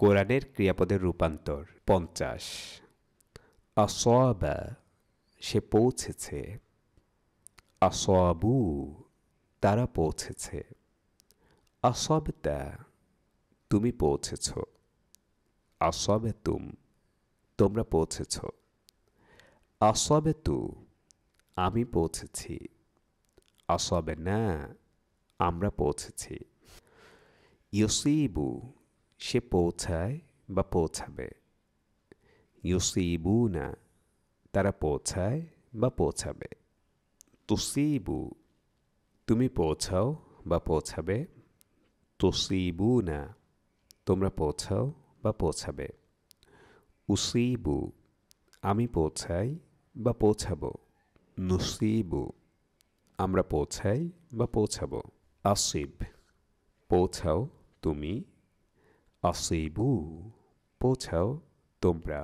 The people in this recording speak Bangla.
কোরআনের ক্রিয়াপদের রূপান্তর 50। আসওয়াবা সে পৌঁছেছে, আসওয়াবু তারা পৌঁছেছে, আসওয়াবতা তুমি পৌঁছেছ, আসওয়াবাতুম তোমরা পৌঁছেছ, আসওয়াবাতু আমি পৌঁছেছি, আসওয়াবানা আমরা পৌঁছেছি। ইউসিবু সে পৌঁছায় বা পৌঁছাবে, ইউসিবুনা তারা পৌঁছায় বা পৌঁছাবে। তুসিবু তুমি পৌঁছাও বা পৌঁছাবে, তুসিবুনা তোমরা পৌঁছাও বা পৌঁছাবে। উসিবু আমি পৌঁছাই বা পৌঁছাবো, নুসিবু আমরা পৌঁছাই বা পৌঁছাবো। আসিব পৌঁছাও তুমি, আসিবু পৌঁছাও তোমরা।